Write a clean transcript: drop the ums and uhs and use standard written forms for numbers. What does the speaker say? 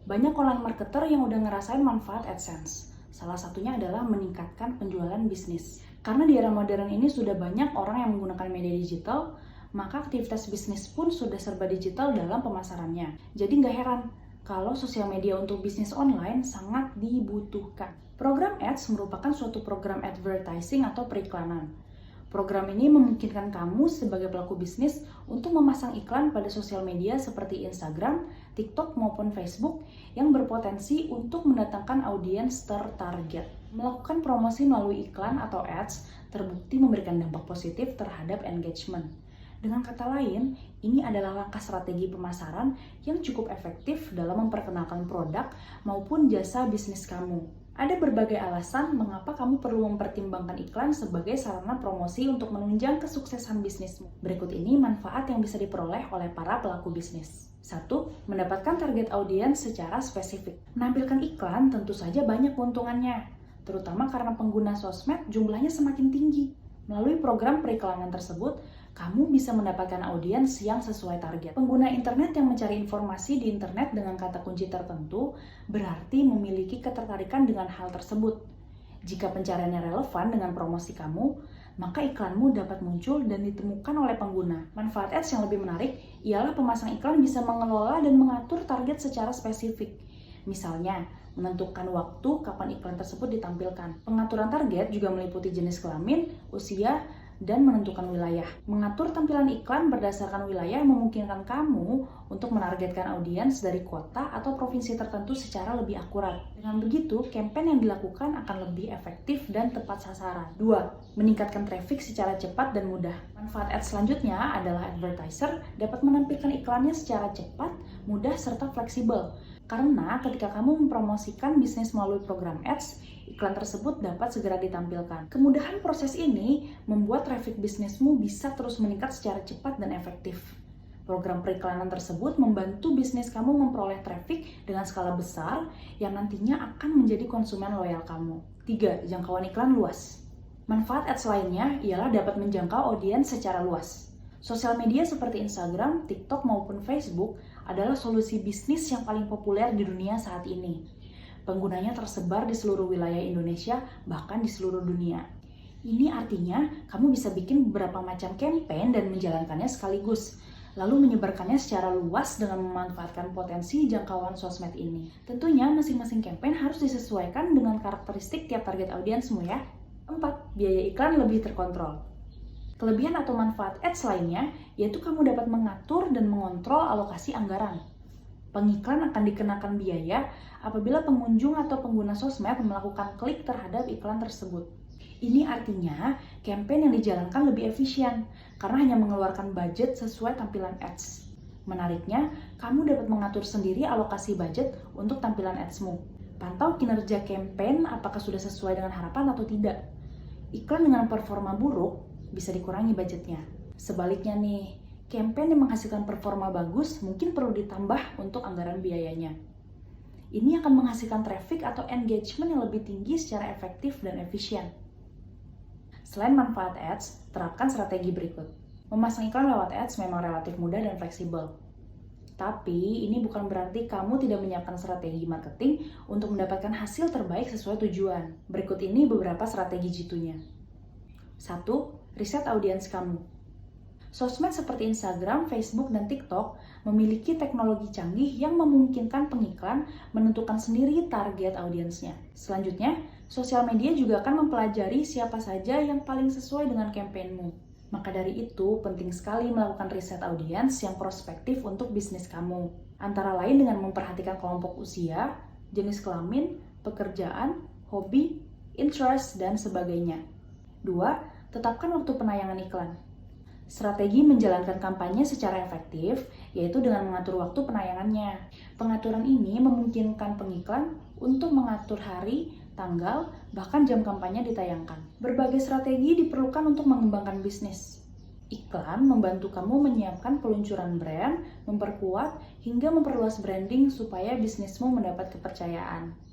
Banyak online marketer yang udah ngerasain manfaat AdSense. Salah satunya adalah meningkatkan penjualan bisnis. Karena di era modern ini sudah banyak orang yang menggunakan media digital, maka aktivitas bisnis pun sudah serba digital dalam pemasarannya. Jadi nggak heran kalau sosial media untuk bisnis online sangat dibutuhkan. Program Ads merupakan suatu program advertising atau periklanan. Program ini memungkinkan kamu sebagai pelaku bisnis untuk memasang iklan pada sosial media seperti Instagram, TikTok maupun Facebook yang berpotensi untuk mendatangkan audiens tertarget. Melakukan promosi melalui iklan atau ads terbukti memberikan dampak positif terhadap engagement. Dengan kata lain, ini adalah langkah strategi pemasaran yang cukup efektif dalam memperkenalkan produk maupun jasa bisnis kamu. Ada berbagai alasan mengapa kamu perlu mempertimbangkan iklan sebagai sarana promosi untuk menunjang kesuksesan bisnismu. Berikut ini manfaat yang bisa diperoleh oleh para pelaku bisnis. 1. Mendapatkan target audiens secara spesifik. Menampilkan iklan tentu saja banyak keuntungannya, terutama karena pengguna sosmed jumlahnya semakin tinggi. Melalui program periklanan tersebut, kamu bisa mendapatkan audiens yang sesuai target. Pengguna internet yang mencari informasi di internet dengan kata kunci tertentu berarti memiliki ketertarikan dengan hal tersebut. Jika pencariannya relevan dengan promosi kamu, maka iklanmu dapat muncul dan ditemukan oleh pengguna. Manfaat ads yang lebih menarik ialah pemasang iklan bisa mengelola dan mengatur target secara spesifik. Misalnya, menentukan waktu kapan iklan tersebut ditampilkan. Pengaturan target juga meliputi jenis kelamin, usia, dan menentukan wilayah. Mengatur tampilan iklan berdasarkan wilayah memungkinkan kamu untuk menargetkan audiens dari kota atau provinsi tertentu secara lebih akurat. Dengan begitu, kampanye yang dilakukan akan lebih efektif dan tepat sasaran. 2. Meningkatkan traffic secara cepat dan mudah. Manfaat ads selanjutnya adalah advertiser dapat menampilkan iklannya secara cepat, mudah, serta fleksibel. Karena ketika kamu mempromosikan bisnis melalui program ads, iklan tersebut dapat segera ditampilkan. Kemudahan proses ini membuat traffic bisnismu bisa terus meningkat secara cepat dan efektif. Program periklanan tersebut membantu bisnis kamu memperoleh traffic dengan skala besar yang nantinya akan menjadi konsumen loyal kamu. 3. Jangkauan iklan luas. Manfaat ads lainnya ialah dapat menjangkau audiens secara luas. Sosial media seperti Instagram, TikTok maupun Facebook adalah solusi bisnis yang paling populer di dunia saat ini. Penggunanya tersebar di seluruh wilayah Indonesia, bahkan di seluruh dunia. Ini artinya kamu bisa bikin beberapa macam campaign dan menjalankannya sekaligus, lalu menyebarkannya secara luas dengan memanfaatkan potensi jangkauan sosmed ini. Tentunya masing-masing campaign harus disesuaikan dengan karakteristik tiap target audiensmu ya. 4. Biaya iklan lebih terkontrol. Kelebihan atau manfaat ads lainnya yaitu kamu dapat mengatur dan mengontrol alokasi anggaran. Pengiklan akan dikenakan biaya apabila pengunjung atau pengguna sosmed melakukan klik terhadap iklan tersebut. Ini artinya campaign yang dijalankan lebih efisien karena hanya mengeluarkan budget sesuai tampilan ads. Menariknya, kamu dapat mengatur sendiri alokasi budget untuk tampilan adsmu. Pantau kinerja campaign apakah sudah sesuai dengan harapan atau tidak. Iklan dengan performa buruk bisa dikurangi budgetnya. Sebaliknya nih, campaign yang menghasilkan performa bagus mungkin perlu ditambah untuk anggaran biayanya. Ini akan menghasilkan traffic atau engagement yang lebih tinggi secara efektif dan efisien. Selain manfaat ads, terapkan strategi berikut. Memasang iklan lewat ads memang relatif mudah dan fleksibel. Tapi ini bukan berarti kamu tidak menyiapkan strategi marketing untuk mendapatkan hasil terbaik sesuai tujuan. Berikut ini beberapa strategi jitunya. 1. Riset audiens kamu. Sosmed seperti Instagram, Facebook, dan TikTok memiliki teknologi canggih yang memungkinkan pengiklan menentukan sendiri target audiensnya. Selanjutnya, sosial media juga akan mempelajari siapa saja yang paling sesuai dengan kampanyemu. Maka dari itu, penting sekali melakukan riset audiens yang prospektif untuk bisnis kamu. Antara lain dengan memperhatikan kelompok usia, jenis kelamin, pekerjaan, hobi, interest, dan sebagainya. 2. Tetapkan waktu penayangan iklan. Strategi menjalankan kampanye secara efektif yaitu dengan mengatur waktu penayangannya. Pengaturan ini memungkinkan pengiklan untuk mengatur hari, tanggal, bahkan jam kampanye ditayangkan. Berbagai strategi diperlukan untuk mengembangkan bisnis. Iklan membantu kamu menyiapkan peluncuran brand, memperkuat, hingga memperluas branding supaya bisnismu mendapat kepercayaan.